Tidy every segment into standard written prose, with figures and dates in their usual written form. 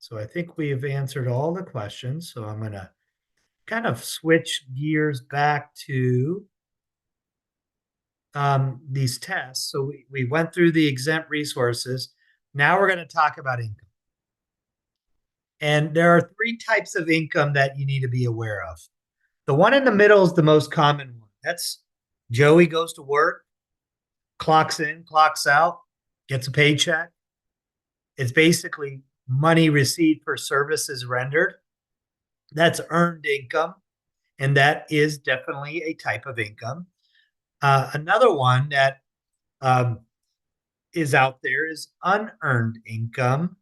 So I think we have answered all the questions. So I'm going to kind of switch gears back to these tests. So we went through the exempt resources. Now we're going to talk about income. And there are three types of income that you need to be aware of. The one in the middle is the most common one. That's Joey goes to work, clocks in, clocks out, gets a paycheck. It's basically money received for services rendered. That's earned income, and that is definitely a type of income. Another one that um, is out there is unearned income,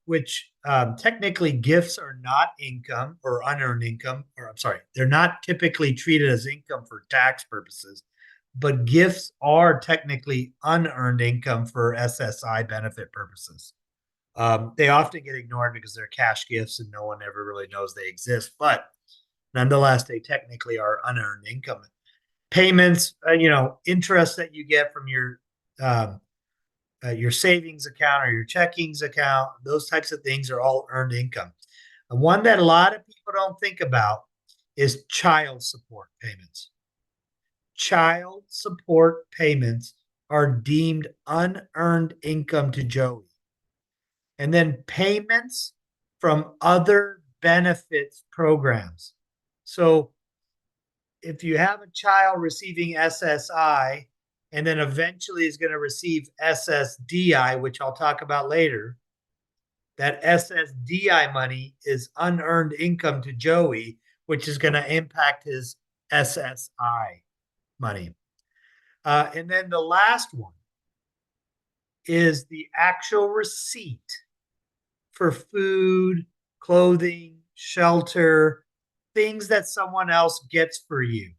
which technically gifts are not income or unearned income, or I'm sorry, they're not typically treated as income for tax purposes, but gifts are technically unearned income for SSI benefit purposes. They often get ignored because they're cash gifts and no one ever really knows they exist, but nonetheless, they technically are unearned income. Payments, interest that you get from your savings account or your checkings account, those types of things are all earned income. And one that a lot of people don't think about is child support payments. Child support payments are deemed unearned income to Joey. And then payments from other benefits programs. So if you have a child receiving SSI and then eventually is going to receive SSDI, which I'll talk about later, that SSDI money is unearned income to Joey, which is going to impact his SSI money. And then the last one is the actual receipt for food, clothing, shelter, things that someone else gets for you.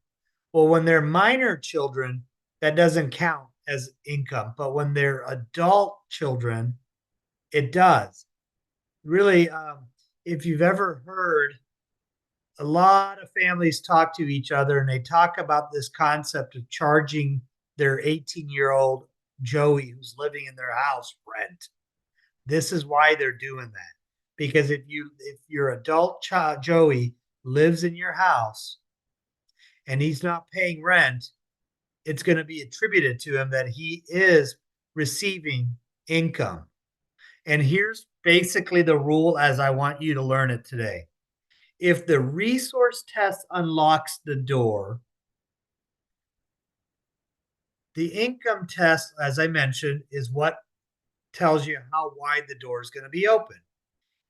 Well, when they're minor children, that doesn't count as income. But when they're adult children, it does. Really, if you've ever heard a lot of families talk to each other and they talk about this concept of charging their 18-year-old Joey who's living in their house rent. This is why they're doing that. Because if your adult child Joey lives in your house and he's not paying rent, it's going to be attributed to him that he is receiving income. And here's basically the rule as I want you to learn it today. If the resource test unlocks the door, the income test, as I mentioned, is what tells you how wide the door is going to be open.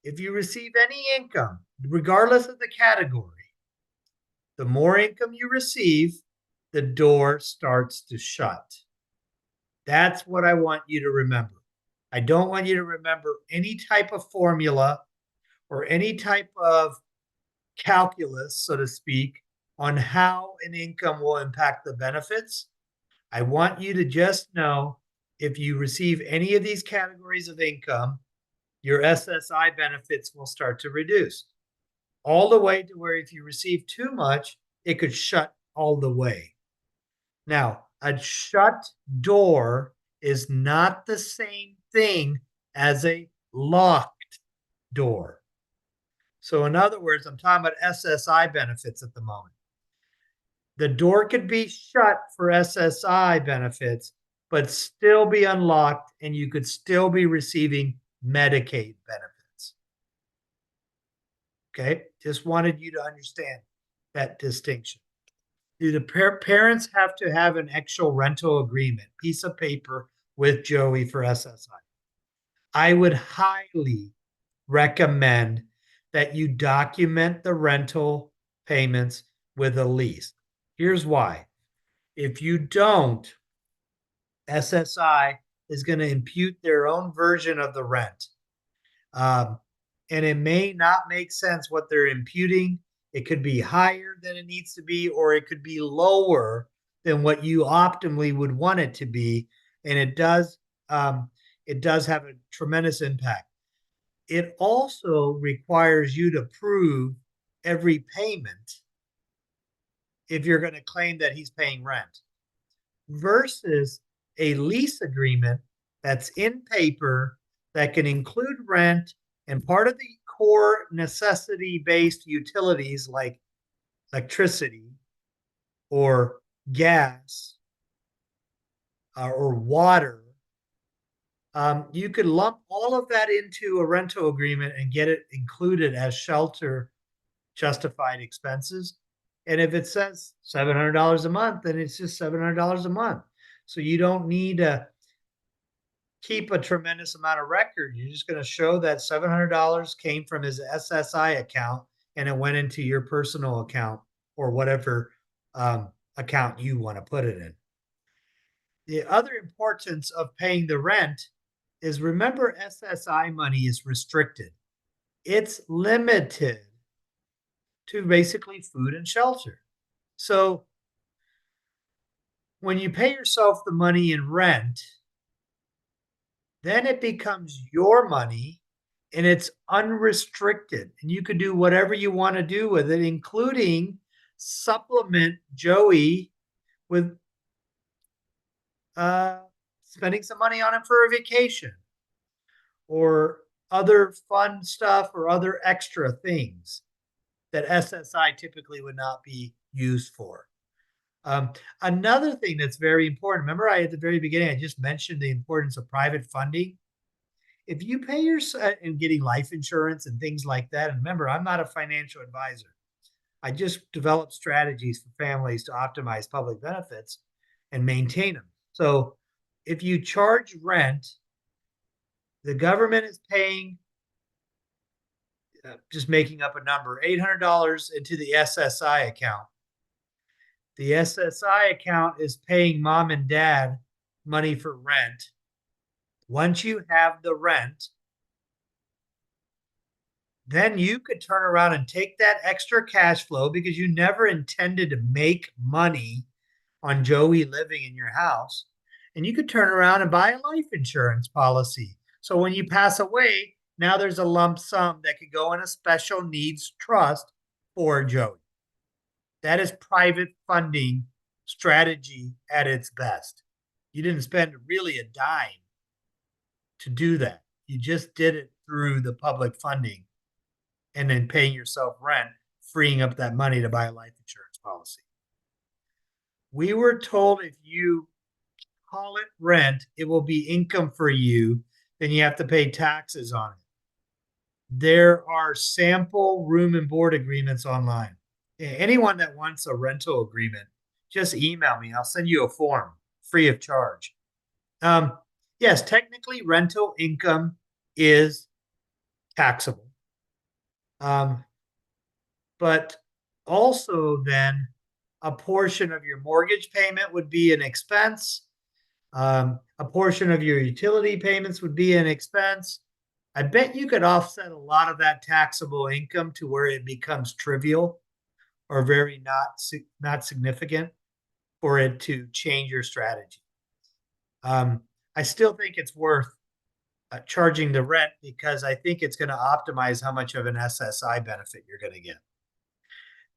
If you receive any income, regardless of the category, the more income you receive, the door starts to shut. That's what I want you to remember. I don't want you to remember any type of formula or any type of calculus, so to speak, on how an income will impact the benefits. I want you to just know if you receive any of these categories of income, your SSI benefits will start to reduce. All the way to where if you receive too much, it could shut all the way. Now, a shut door is not the same thing as a locked door. So, in other words, I'm talking about SSI benefits at the moment. The door could be shut for SSI benefits, but still be unlocked, and you could still be receiving Medicaid benefits. Okay, just wanted you to understand that distinction. Do the parents have to have an actual rental agreement, piece of paper with Joey for SSI? I would highly recommend that you document the rental payments with a lease. Here's why. If you don't, SSI is going to impute their own version of the rent. And it may not make sense what they're imputing. It could be higher than it needs to be, or it could be lower than what you optimally would want it to be. And it does have a tremendous impact. It also requires you to prove every payment if you're going to claim that he's paying rent versus a lease agreement that's in paper that can include rent And part of the core necessity-based utilities like electricity or gas or water, you could lump all of that into a rental agreement and get it included as shelter justified expenses. And if it says $700 a month, then it's just $700 a month. So you don't need to keep a tremendous amount of record. You're just going to show that $700 came from his SSI account and it went into your personal account or whatever account you want to put it in. The other importance of paying the rent is, remember, SSI money is restricted. It's limited to basically food and shelter. So when you pay yourself the money in rent, then it becomes your money and it's unrestricted. And you can do whatever you want to do with it, including supplement Joey with spending some money on him for a vacation or other fun stuff or other extra things that SSI typically would not be used for. Another thing that's very important, remember at the very beginning, I just mentioned the importance of private funding. If you pay yourself and getting life insurance and things like that, and remember, I'm not a financial advisor. I just develop strategies for families to optimize public benefits and maintain them. So if you charge rent, the government is paying, just making up a number, $800 into the SSI account. The SSI account is paying mom and dad money for rent. Once you have the rent, then you could turn around and take that extra cash flow because you never intended to make money on Joey living in your house. And you could turn around and buy a life insurance policy. So when you pass away, now there's a lump sum that could go in a special needs trust for Joey. That is private funding strategy at its best. You didn't spend really a dime to do that. You just did it through the public funding and then paying yourself rent, freeing up that money to buy a life insurance policy. We were told if you call it rent, it will be income for you, then you have to pay taxes on it. There are sample room and board agreements online. Anyone that wants a rental agreement, just email me. I'll send you a form free of charge. Yes, technically rental income is taxable. But also then a portion of your mortgage payment would be an expense. A portion of your utility payments would be an expense. I bet you could offset a lot of that taxable income to where it becomes trivial or very not significant for it to change your strategy. I still think it's worth charging the rent because I think it's going to optimize how much of an SSI benefit you're going to get.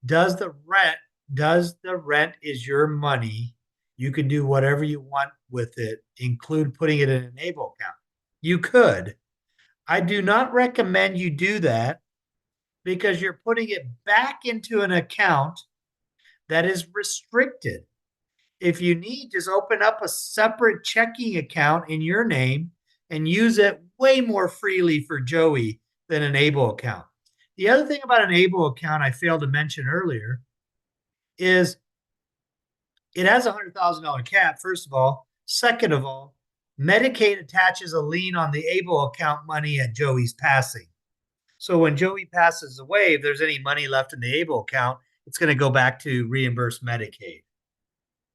Does the rent is your money? You can do whatever you want with it, include putting it in an Able account. You could. I do not recommend you do that because you're putting it back into an account that is restricted. If you need, just open up a separate checking account in your name and use it way more freely for Joey than an Able account. The other thing about an Able account I failed to mention earlier is it has a $100,000 cap, first of all. Second of all, Medicaid attaches a lien on the Able account money at Joey's passing. So when Joey passes away, if there's any money left in the Able account, it's going to go back to reimburse Medicaid.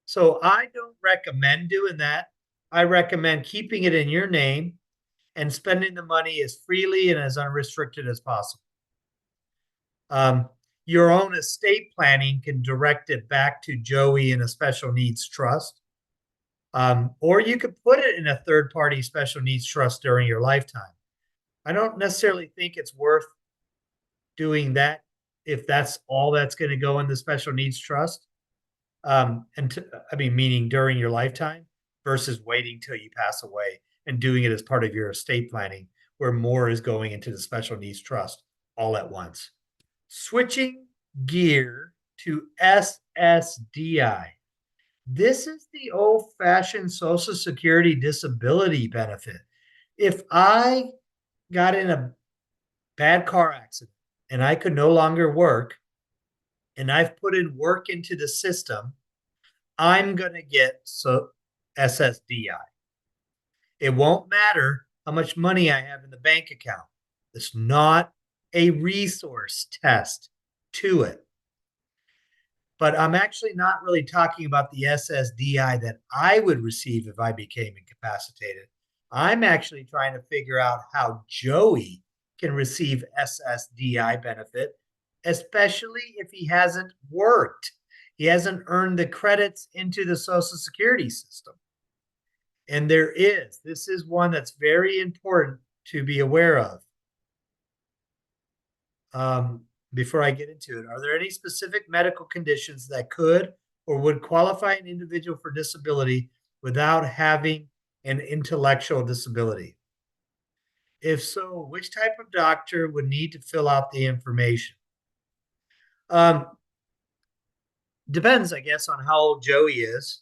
So I don't recommend doing that. I recommend keeping it in your name and spending the money as freely and as unrestricted as possible. Your own estate planning can direct it back to Joey in a special needs trust. Or you could put it in a third-party special needs trust during your lifetime. I don't necessarily think it's worth doing that if that's all that's going to go in the special needs trust. Meaning during your lifetime versus waiting till you pass away and doing it as part of your estate planning where more is going into the special needs trust all at once. Switching gear to SSDI. This is the old fashioned Social Security disability benefit. If I got in a bad car accident and I could no longer work, and I've put in work into the system, I'm going to get SSDI. It won't matter how much money I have in the bank account. It's not a resource test to it. But I'm actually not really talking about the SSDI that I would receive if I became incapacitated. I'm actually trying to figure out how Joey can receive SSDI benefit, especially if he hasn't worked. He hasn't earned the credits into the Social Security system. And this is one that's very important to be aware of. Before I get into it, are there any specific medical conditions that could or would qualify an individual for disability without having an intellectual disability? If so, which type of doctor would need to fill out the information? Depends, I guess, on how old Joey is.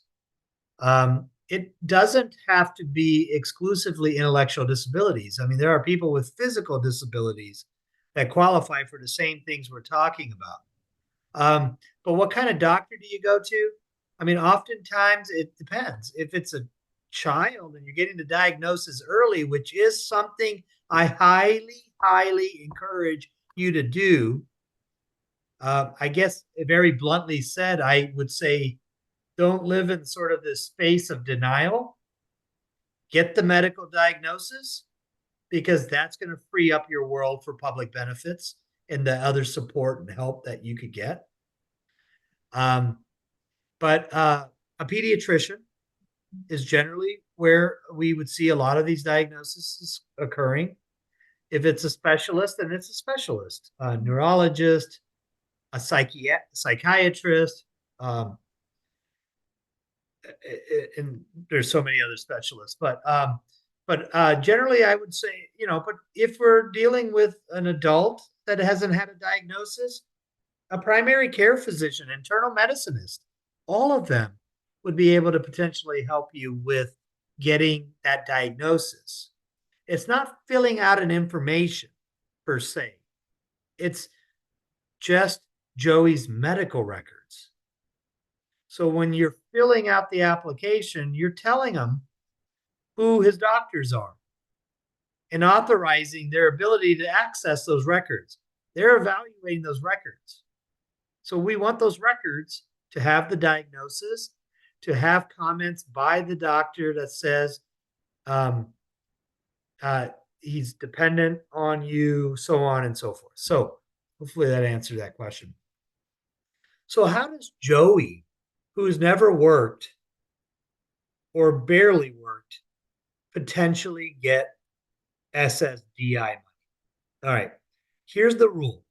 It doesn't have to be exclusively intellectual disabilities. I mean, there are people with physical disabilities that qualify for the same things we're talking about. But what kind of doctor do you go to? I mean, oftentimes it depends. If it's a child and you're getting the diagnosis early, which is something I highly, highly encourage you to do, I guess very bluntly said, I would say don't live in sort of this space of denial. Get the medical diagnosis, because that's going to free up your world for public benefits and the other support and help that you could get. But a pediatrician is generally where we would see a lot of these diagnoses occurring. If it's a specialist, then it's a specialist, a neurologist, a psychiatrist, and there's so many other specialists. But generally, I would say, but if we're dealing with an adult that hasn't had a diagnosis, a primary care physician, internal medicinist, all of them would be able to potentially help you with getting that diagnosis. It's not filling out an information per se. It's just Joey's medical records. So when you're filling out the application, you're telling them who his doctors are and authorizing their ability to access those records. They're evaluating those records. So we want those records to have the diagnosis, to have comments by the doctor that says he's dependent on you, so on and so forth. So hopefully that answered that question. So how does Joey, who's never worked or barely worked, potentially get SSDI money? All right, here's the rule.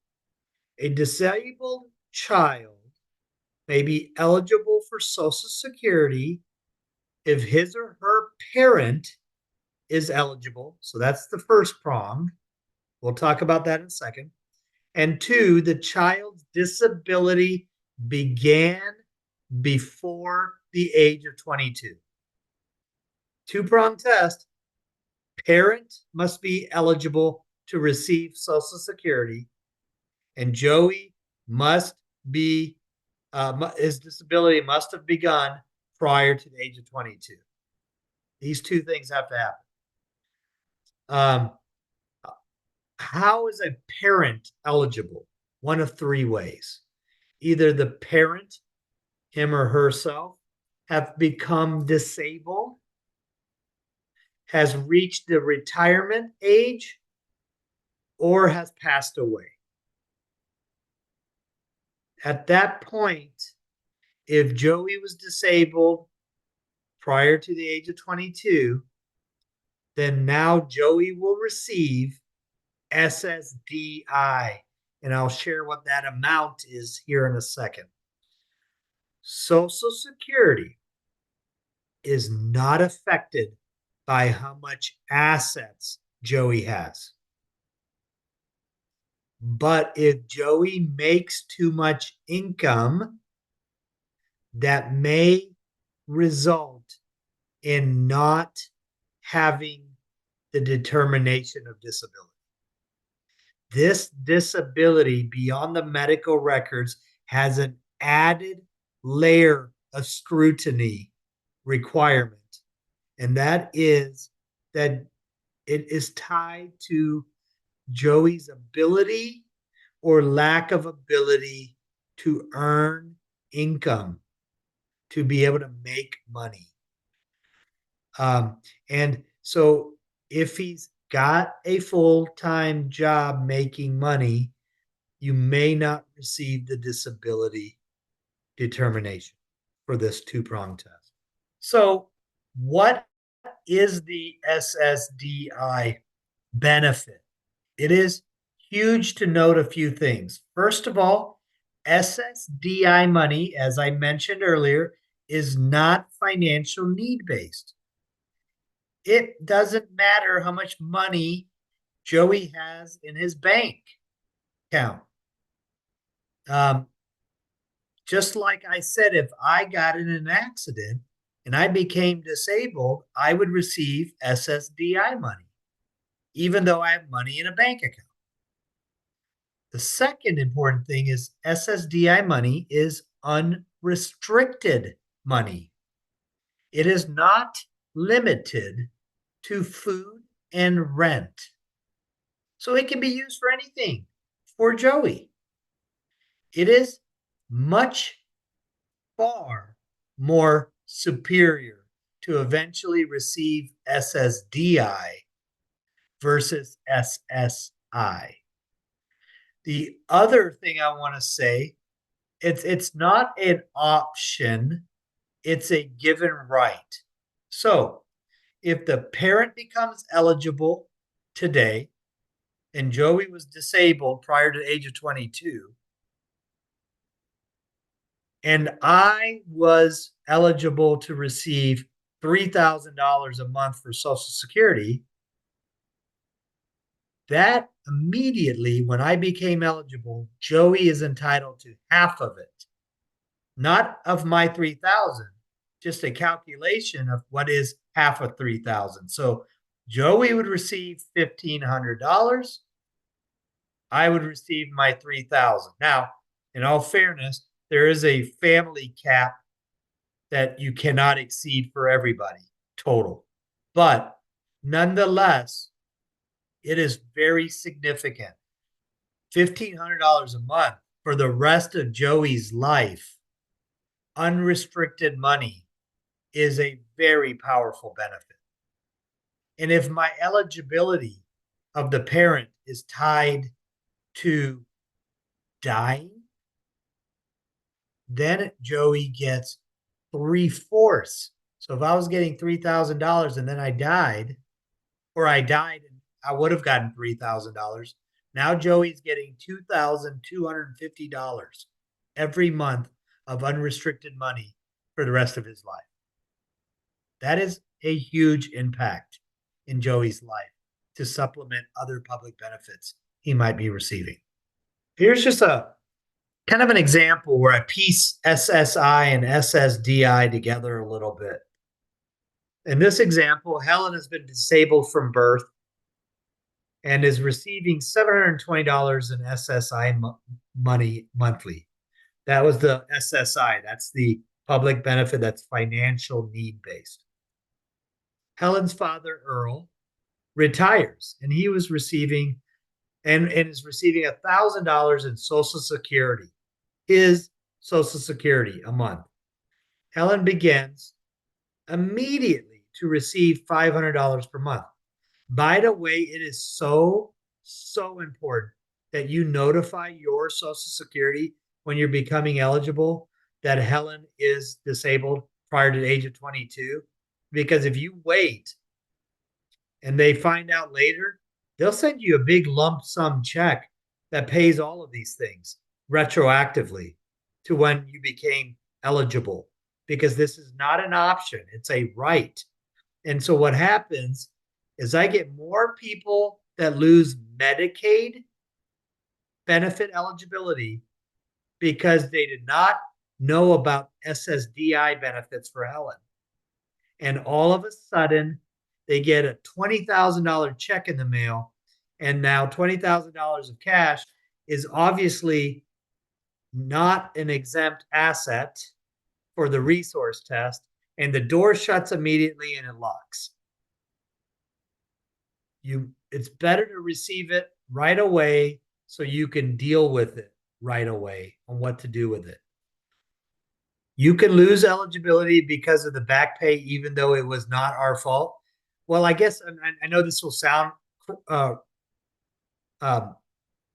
A disabled child may be eligible for Social Security if his or her parent is eligible. So that's the first prong. We'll talk about that in a second. And two, the child's disability began before the age of 22. Two-prong test. Parent must be eligible to receive Social Security, and Joey must be his disability must have begun prior to the age of 22. These two things have to happen. How is a parent eligible? One of three ways. Either the parent, him or herself, have become disabled, has reached the retirement age, or has passed away. At that point, if Joey was disabled prior to the age of 22, then now Joey will receive SSDI. And I'll share what that amount is here in a second. Social Security is not affected by how much assets Joey has. But if Joey makes too much income, that may result in not having the determination of disability. This disability beyond the medical records has an added layer of scrutiny requirement, and that is that it is tied to Joey's ability or lack of ability to earn income, to be able to make money. And so if he's got a full-time job making money, you may not receive the disability determination for this two-prong test. So what is the SSDI benefit? It is huge to note a few things. First of all, SSDI money, as I mentioned earlier, is not financial need based. It doesn't matter how much money Joey has in his bank account. Just like I said, if I got in an accident and I became disabled, I would receive SSDI money, even though I have money in a bank account. The second important thing is SSDI money is unrestricted money. It is not limited to food and rent. So it can be used for anything for Joey. It is much far more superior to eventually receive SSDI versus SSI. The other thing I want to say, it's not an option, it's a given right. So if the parent becomes eligible today, and Joey was disabled prior to the age of 22, and I was eligible to receive $3,000 a month for Social Security, that immediately, when I became eligible, Joey is entitled to half of it, not of my 3,000, just a calculation of what is half of 3,000. So Joey would receive $1,500. I would receive my 3,000. Now, in all fairness, there is a family cap that you cannot exceed for everybody total. But nonetheless, it is very significant. $1,500 a month for the rest of Joey's life, unrestricted money, is a very powerful benefit. And if my eligibility of the parent is tied to dying, then Joey gets 3/4. So if I was getting $3,000 and then I died, or I died and I would have gotten $3,000, now Joey's getting $2,250 every month of unrestricted money for the rest of his life. That is a huge impact in Joey's life to supplement other public benefits he might be receiving. Here's just a kind of an example where I piece SSI and SSDI together a little bit. In this example, Helen has been disabled from birth and is receiving $720 in SSI money monthly. That was the SSI. That's the public benefit that's financial need based. Helen's father, Earl, retires and he was receiving and is receiving $1,000 in Social Security, his Social Security a month. Helen begins immediately to receive $500 per month. By the way, it is so important that you notify your Social Security when you're becoming eligible that Helen is disabled prior to the age of 22. Because if you wait and they find out later, they'll send you a big lump sum check that pays all of these things retroactively to when you became eligible, because this is not an option, it's a right. And so what happens is I get more people that lose Medicaid benefit eligibility because they did not know about SSDI benefits for Helen. And all of a sudden, they get a $20,000 check in the mail, and now $20,000 of cash is obviously not an exempt asset for the resource test, and the door shuts immediately and it locks. It's better to receive it right away so you can deal with it right away on what to do with it. You can lose eligibility because of the back pay, even though it was not our fault. Well, I guess I know this will sound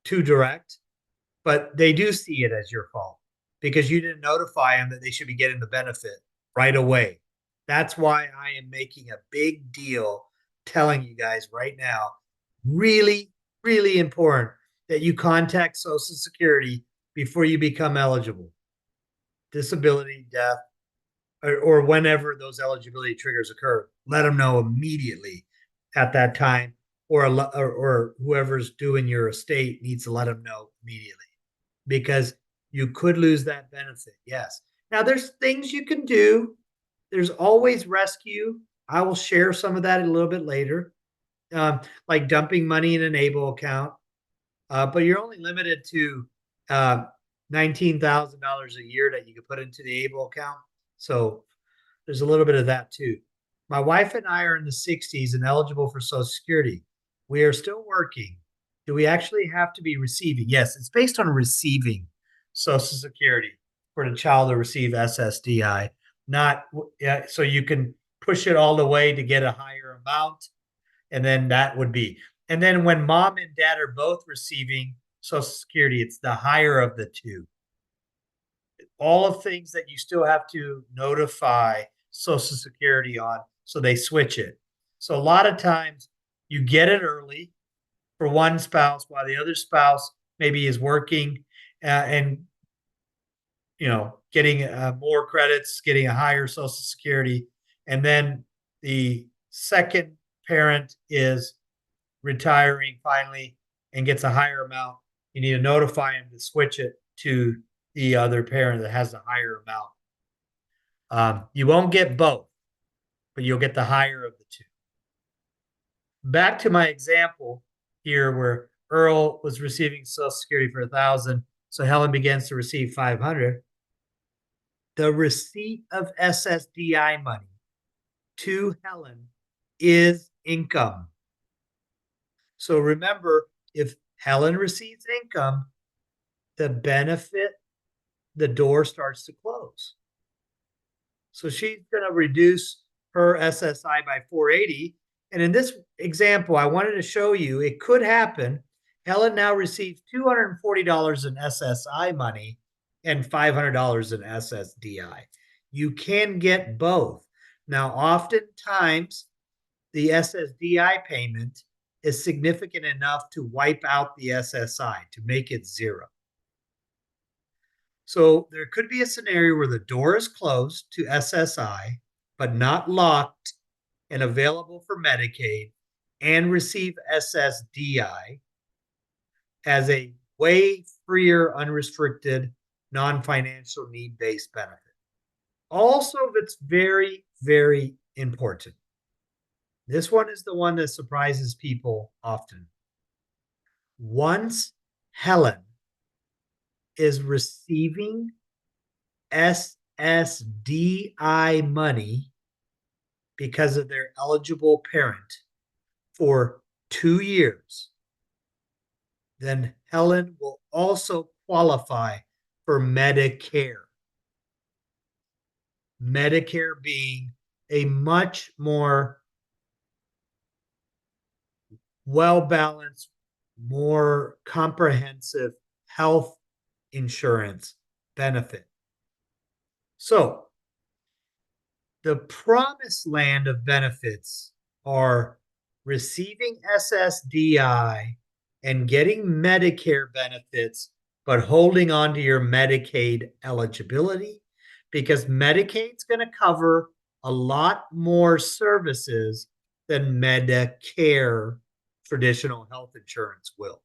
too direct, but they do see it as your fault because you didn't notify them that they should be getting the benefit right away. That's why I am making a big deal telling you guys right now, really, really important that you contact Social Security before you become eligible. Disability, death, or whenever those eligibility triggers occur, let them know immediately at that time, or whoever's doing your estate needs to let them know immediately because you could lose that benefit. Yes. Now there's things you can do. There's always rescue. I will share some of that a little bit later, like dumping money in an ABLE account. But you're only limited to $19,000 a year that you can put into the ABLE account. So there's a little bit of that too. My wife and I are in the 60s and eligible for Social Security. We are still working. Do we actually have to be receiving? Yes, it's based on receiving Social Security for the child to receive SSDI, not so you can push it all the way to get a higher amount. And then that would be. And then when mom and dad are both receiving Social Security, it's the higher of the two. All of things that you still have to notify Social Security on, so they switch it. So a lot of times you get it early for one spouse while the other spouse maybe is working and getting more credits, getting a higher Social Security, and then the second parent is retiring finally and gets a higher amount. You need to notify him to switch it to the other parent that has a higher amount. You won't get both, but you'll get the higher of the two. Back to my example here where Earl was receiving Social Security for 1,000, so Helen begins to receive 500. The receipt of SSDI money to Helen is income. So remember, if Helen receives income, the benefit, the door starts to close. So she's going to reduce her SSI by 480. And in this example, I wanted to show you it could happen. Helen now receives $240 in SSI money and $500 in SSDI. You can get both. Now, oftentimes, the SSDI payment is significant enough to wipe out the SSI, to make it zero. So there could be a scenario where the door is closed to SSI, but not locked and available for Medicaid, and receive SSDI as a way freer, unrestricted, non-financial need-based benefit. Also, that's very, very important. This one is the one that surprises people often. Once Helen is receiving SSDI money because of their eligible parent for 2 years, then Helen will also qualify for Medicare. Medicare being a much more well-balanced, more comprehensive health insurance benefit. So the promised land of benefits are receiving SSDI and getting Medicare benefits, but holding on to your Medicaid eligibility, because Medicaid's going to cover a lot more services than Medicare traditional health insurance will.